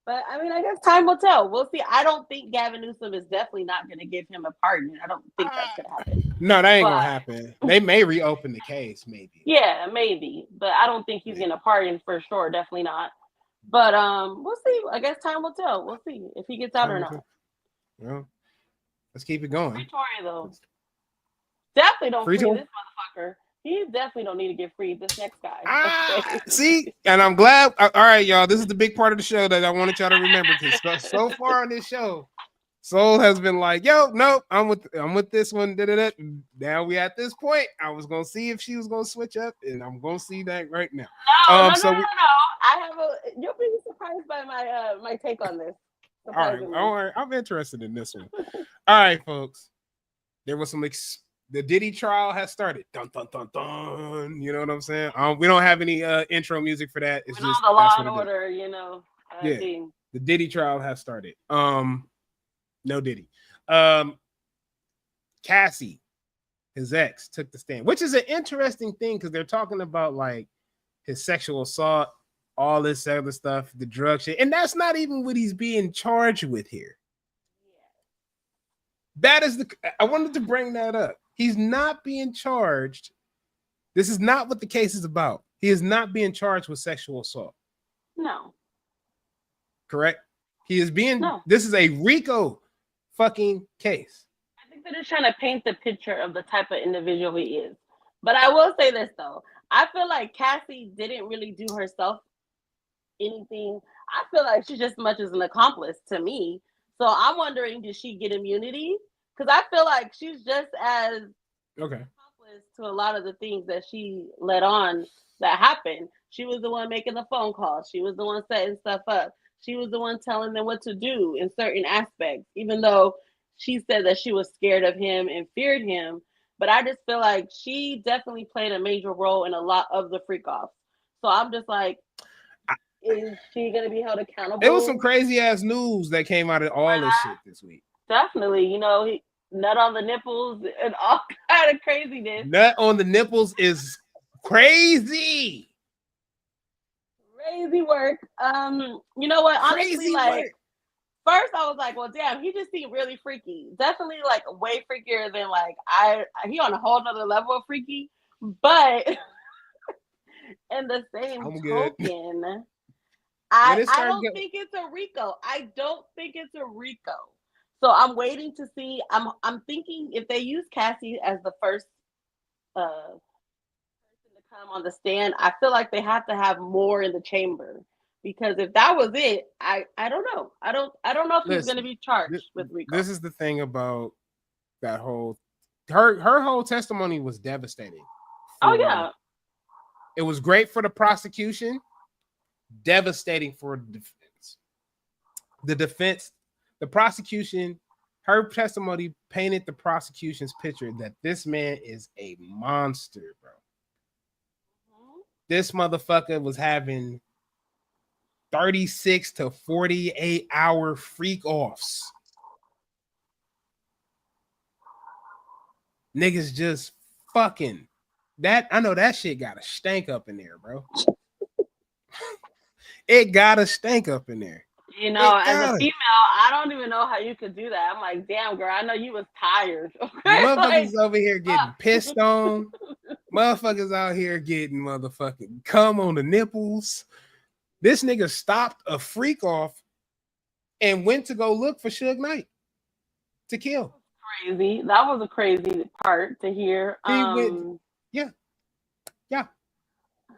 But I mean, I guess time will tell. We'll see. I don't think Gavin Newsom is definitely not going to give him a pardon. I don't think that's going to happen. No, that ain't gonna happen. They may reopen the case, maybe. Yeah, maybe, but I don't think he's going to pardon for sure. Definitely not. But we'll see. I guess time will tell. We'll see if he gets out or not. Well, let's keep it going. Free Tory though. Definitely don't free this motherfucker. He definitely don't need to get freed. This next guy. See, and I'm glad. All right, y'all. This is the big part of the show that I wanted y'all to remember. Because so far on this show, Soul has been like, "Yo, no, I'm with this one." Da-da-da. Now we at this point. I was gonna see if she was gonna switch up, and I'm gonna see that right now. No. I have you'll be surprised by my my take on this. All right. I'm interested in this one. All right, folks. There was some. The Diddy trial has started. Dun dun dun dun. You know what I'm saying? We don't have any intro music for that. It's just the Law and Order. You know. The Diddy trial has started. No Diddy. Cassie, his ex, took the stand, which is an interesting thing because they're talking about like his sexual assault, all this other stuff, the drug shit, and that's not even what he's being charged with here. That is I wanted to bring that up. He's not being charged. This is not what the case is about. He is not being charged with sexual assault. No. Correct? He is being, This is a RICO fucking case. I think they're just trying to paint the picture of the type of individual he is. But I will say this though. I feel like Cassie didn't really do herself anything. I feel like she's just as much as an accomplice to me. So I'm wondering, did she get immunity? Because I feel like she's just as accomplice to a lot of the things that she let on that happened. She was the one making the phone calls. She was the one setting stuff up. She was the one telling them what to do in certain aspects, even though she said that she was scared of him and feared him. But I just feel like she definitely played a major role in a lot of the freak offs. So I'm just like, is she going to be held accountable? It was some crazy ass news that came out of all this shit this week. Definitely. You know, he nut on the nipples and all kind of craziness. Nut on the nipples is crazy. Crazy work. You know what? Honestly, first I was like, well, damn, he just seemed really freaky. Definitely like way freakier than like he on a whole nother level of freaky. But in the same token, I don't think it's a RICO. I don't think it's a RICO. So I'm waiting to see. I'm thinking if they use Cassie as the first person to come on the stand, I feel like they have to have more in the chamber. Because if that was it, I don't know. I don't know if he's going to be charged with RICO. This is the thing about that whole her whole testimony was devastating. It was great for the prosecution, devastating for the defense. The prosecution, her testimony painted the prosecution's picture that this man is a monster, bro. Mm-hmm. This motherfucker was having 36 to 48 hour freak offs. Niggas just fucking that. I know that shit got a stank up in there, bro. It got a stank up in there. You know, as a female, I don't even know how you could do that. I'm like, damn, girl, I know you was tired. Okay? Motherfuckers over here getting pissed on. Motherfuckers out here getting motherfucking cum on the nipples. This nigga stopped a freak off and went to go look for Suge Knight to kill. Crazy. That was a crazy part to hear. Yeah.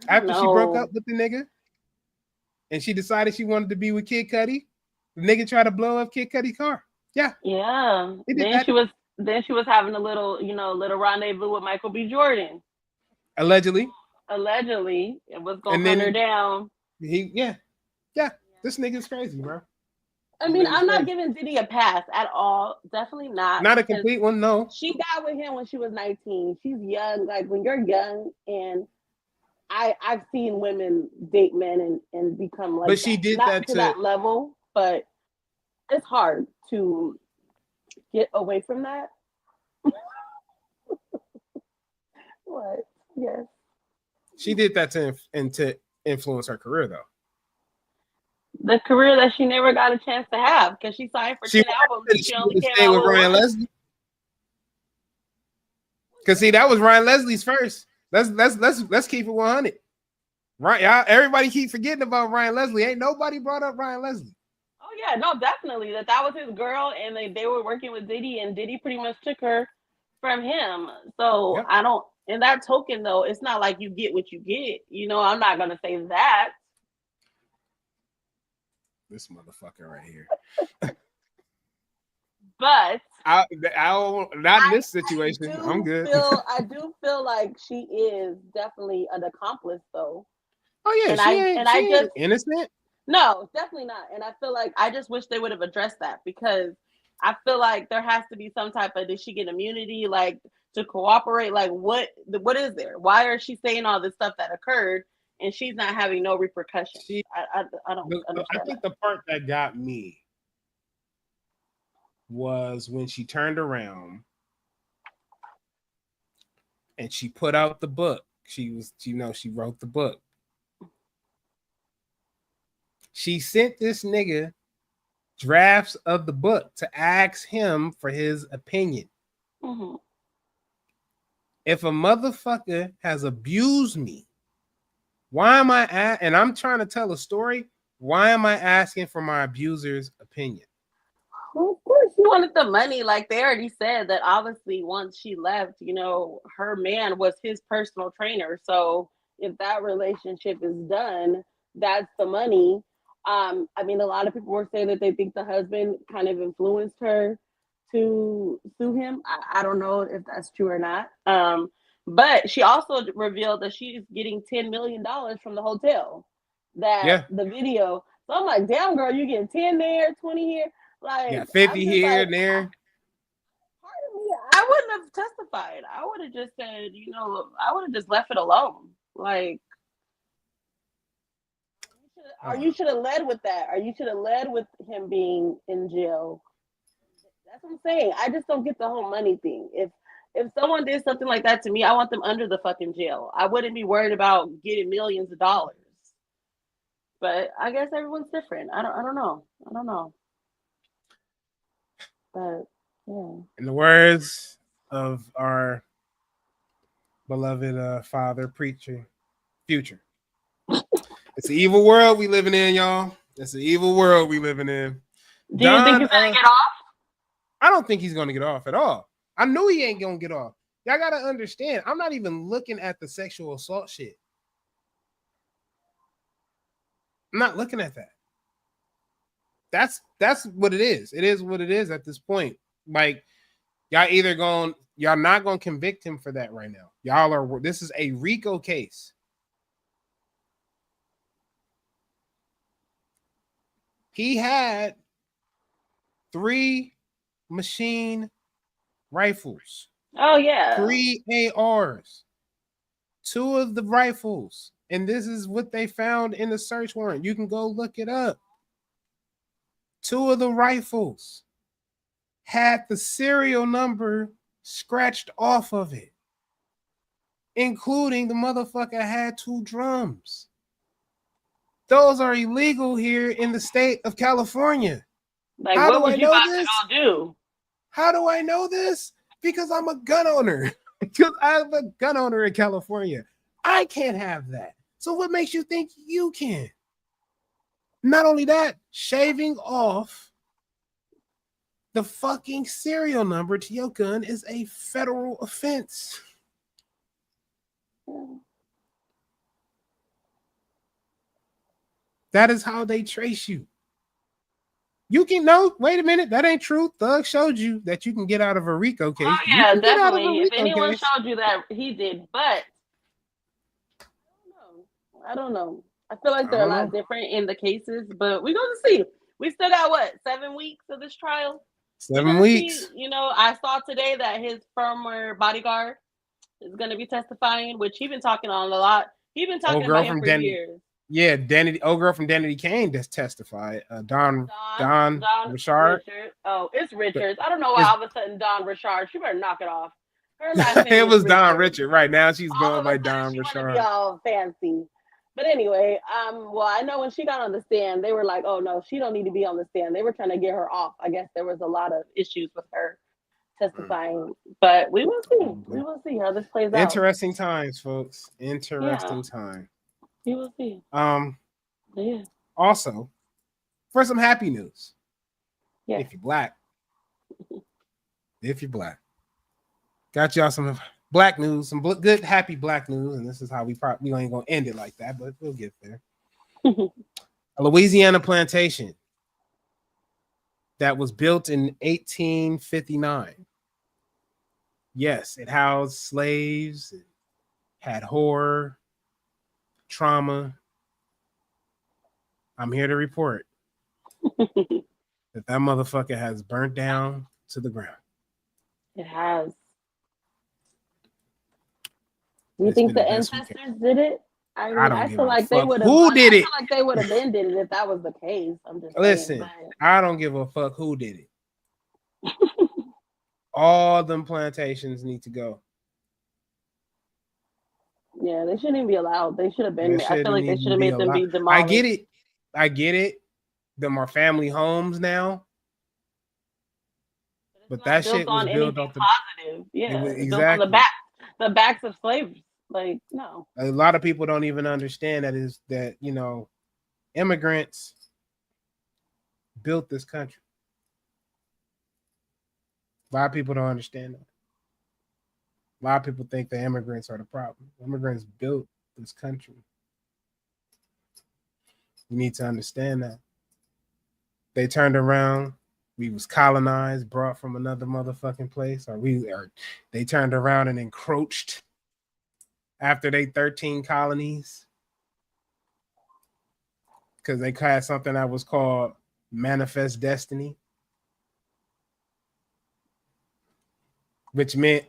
After she broke up with the nigga and she decided she wanted to be with Kid Cudi, the nigga tried to blow up Kid Cudi's car. Yeah. Then she was having a little rendezvous with Michael B. Jordan. Allegedly. It was gonna hunt her down. This nigga's crazy, bro. I mean, I'm not giving Diddy a pass at all. Definitely not. Not a complete one, no. She got with him when she was 19. She's young. Like when you're young, and I've seen women date men and become like. But she did not that to that level. But it's hard to get away from that. What? Yes. She did that to influence her career, though. The career that she never got a chance to have because she signed for 10 albums and she only came out with Ryan Leslie. Because see, that was Ryan Leslie's first. Let's keep it 100. Right, y'all. Everybody keep forgetting about Ryan Leslie. Ain't nobody brought up Ryan Leslie. Oh yeah, no, definitely that was his girl, and they were working with Diddy, and Diddy pretty much took her from him. So yep. I don't. In that token, though, it's not like you get what you get. You know, I'm not gonna say that. This motherfucker right here. But I not in this situation. I'm good. I do feel like she is definitely an accomplice, though. Oh yeah, and she ain't innocent. No, definitely not. And I feel like I just wish they would have addressed that because I feel like there has to be some type of, did she get immunity, like to cooperate? Like what is there? Why is she saying all this stuff that occurred and she's not having no repercussions? I don't understand. I think the part that got me was when she turned around and she put out the book. She wrote the book. She sent this nigga drafts of the book to ask him for his opinion. Mm-hmm. If a motherfucker has abused me, why am I and I'm trying to tell a story? Why am I asking for my abuser's opinion? Well, of course, she wanted the money. Like they already said that obviously once she left, you know, her man was his personal trainer. So if that relationship is done, that's the money. I mean, a lot of people were saying that they think the husband kind of influenced her to sue him. I don't know if that's true or not. But she also revealed that she's getting $10 million from the hotel. The video. So I'm like, damn, girl, you getting 10 there, 20 here. Like 50 here and there. Pardon me, I wouldn't have testified. I would have just said, you know, I would have just left it alone. Like, or you should have led with that. Or you should have led with him being in jail. That's what I'm saying. I just don't get the whole money thing. If someone did something like that to me, I want them under the fucking jail. I wouldn't be worried about getting millions of dollars. But I guess everyone's different. I don't know. But yeah. In the words of our beloved father preacher, Future. It's an evil world we living in, y'all. It's an evil world we living in. Do you think he's gonna get off? I don't think he's gonna get off at all. I know he ain't gonna get off. Y'all gotta understand. I'm not even looking at the sexual assault shit. I'm not looking at that. That's what it is. It is what it is at this point. Like y'all not gonna convict him for that right now. This is a RICO case. He had 3 machine rifles. Oh yeah. 3 ARs. 2 of the rifles. And this is what they found in the search warrant. You can go look it up. 2 of the rifles had the serial number scratched off of it, including the motherfucker had 2 drums. Those are illegal here in the state of California. Like, what would you about to go do? How do I know this? Because I'm a gun owner. Because I'm a gun owner in California. I can't have that. So what makes you think you can? Not only that, shaving off the fucking serial number to your gun is a federal offense. That is how they trace you. You can wait a minute, that ain't true. Thug showed you that you can get out of a RICO case. Oh, yeah, definitely. If anyone showed you that, he did. But I don't know. I feel like they're a lot different in the cases, but we're going to see. We still got 7 weeks of this trial? 7 weeks. You know, I saw today that his former bodyguard is going to be testifying, which he's been talking on a lot. He's been talking about him for years. Yeah, old girl from Danity Kane just testified. Don Richard. Oh, it's Richards. I don't know why all of a sudden Don Richard. She better knock it off. Her last name It was Don Richard. Richard. Right now she's All going of by a sudden Don she want to Richard. be all fancy. But anyway, well, I know when she got on the stand, they were like, "Oh no, she don't need to be on the stand." They were trying to get her off. I guess there was a lot of issues with her testifying, but we will see. We will see how this plays out. Interesting times, folks. Interesting time. We will see. Yeah. Also, for some happy news, if you're black, got y'all some black news, some good, happy black news, and this is how we ain't gonna end it like that, but we'll get there. A Louisiana plantation that was built in 1859. Yes, it housed slaves, it had horror, trauma. I'm here to report that motherfucker has burnt down to the ground. It has. You think the ancestors did it? I mean, I feel like they would have. Who did it? I feel like they would have been did it if that was the case. I'm just listen. I don't give a fuck who did it. All them plantations need to go. Yeah, they shouldn't even be allowed. They should have been. I feel like they should have made them be demolished. I get it. Them are family homes now. But that shit was built on the positive. Yeah, exactly. Built on the backs of slaves. Like, no. A lot of people don't even understand that immigrants built this country. A lot of people don't understand that. A lot of people think the immigrants are the problem. Immigrants built this country. You need to understand that. They turned around. We was colonized, brought from another motherfucking place, or they turned around and encroached after they 13 colonies because they had something that was called manifest destiny, which meant,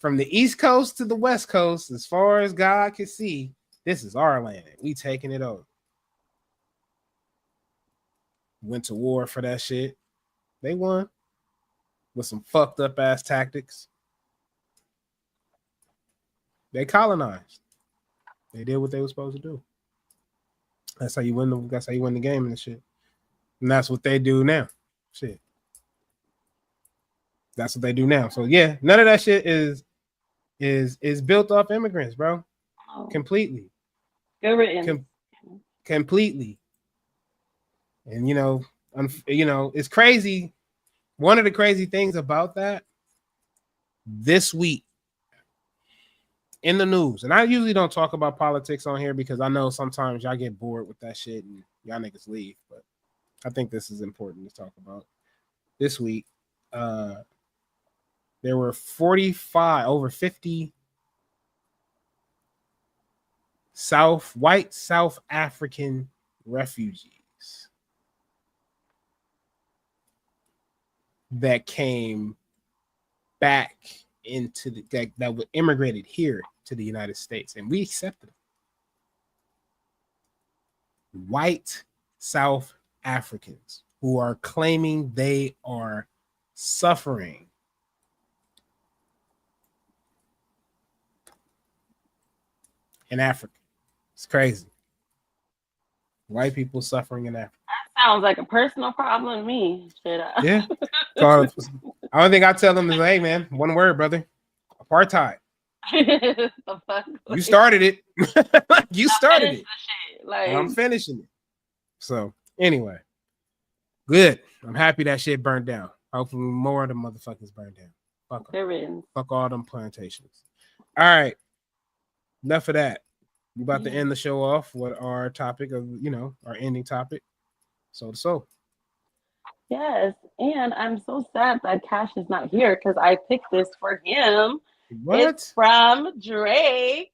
from the East Coast to the West Coast, as far as God could see, this is our land. We taking it over. Went to war for that shit. They won with some fucked up ass tactics. They colonized. They did what they were supposed to do. That's how you win the game and shit. And that's what they do now. Shit. That's what they do now. So yeah, none of that shit is built off immigrants, bro. Oh. Completely. Good written. Completely. And it's crazy. One of the crazy things about that this week in the news, and I usually don't talk about politics on here because I know sometimes y'all get bored with that shit and y'all niggas leave, but I think this is important to talk about. This week, there were over 50 white South African refugees that came back into that were immigrated here to the United States, and we accepted them. White South Africans who are claiming they are suffering in Africa. It's crazy. White people suffering in Africa. That sounds like a personal problem to me. Yeah. The only thing I tell them is, hey, man, one word, brother. Apartheid. The fuck? You started it. You started it. Like, I'm finishing it. So, anyway. Good. I'm happy that shit burned down. Hopefully more of the motherfuckers burned down. Fuck them. Fuck all them plantations. All right. Enough of that. We about to end the show off with our topic of, our ending topic. So. Yes, and I'm so sad that Cash is not here because I picked this for him. What? It's from Drake.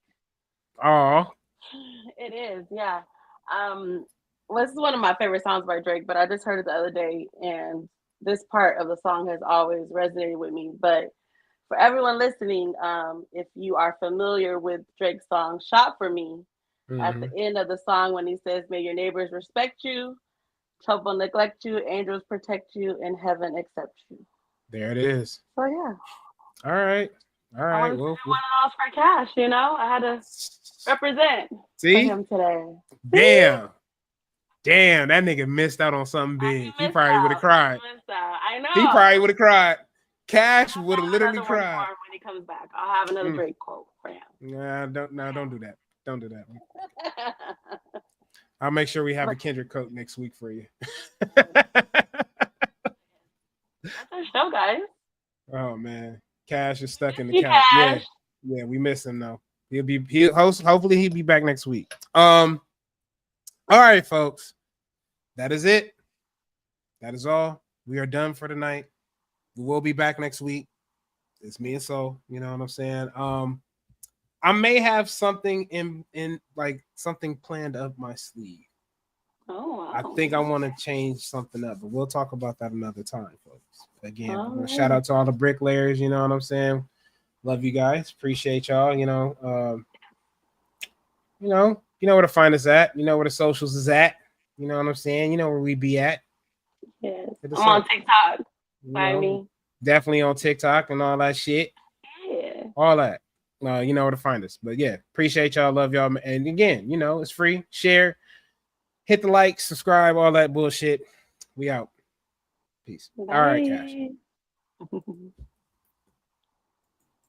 Oh. It is, yeah. This is one of my favorite songs by Drake, but I just heard it the other day, and this part of the song has always resonated with me. But for everyone listening, if you are familiar with Drake's song "Shop for Me," at the end of the song when he says, "May your neighbors respect you, trouble neglect you, angels protect you, and heaven accept you." There it is. So yeah. All right. All I right. wanted to Well, do one of those for Cash, you know? I had to represent for see? him today. Damn. Damn, that nigga missed out on something He big. He missed probably would have out. cried. He missed out. I know. He probably would have cried. Cash I'll would have have literally another one for cried. him when he comes back. I'll have another great quote for him. Don't do that. Don't do that. I'll make sure we have a Kendrick quote next week for you. That's our show, guys. Oh man, Cash is stuck in the couch. Yeah, we miss him though. Hopefully he'll be back next week. All right, folks. That is it. That is all. We are done for tonight. We will be back next week. It's me and Soul. You know what I'm saying? I may have something in like something planned up my sleeve. Oh, wow. I think I want to change something up, but we'll talk about that another time, folks. Again, shout out to all the bricklayers. You know what I'm saying? Love you guys. Appreciate y'all. You know where to find us at. You know where the socials is at. You know what I'm saying? You know where we be at. Yes. I'm on TikTok. Find me. Definitely on TikTok and all that shit. Yeah. All that. You know where to find us. But yeah, appreciate y'all. Love y'all. And again, it's free. Share. Hit the like, subscribe, all that bullshit. We out. Peace. Bye. All right, Cash.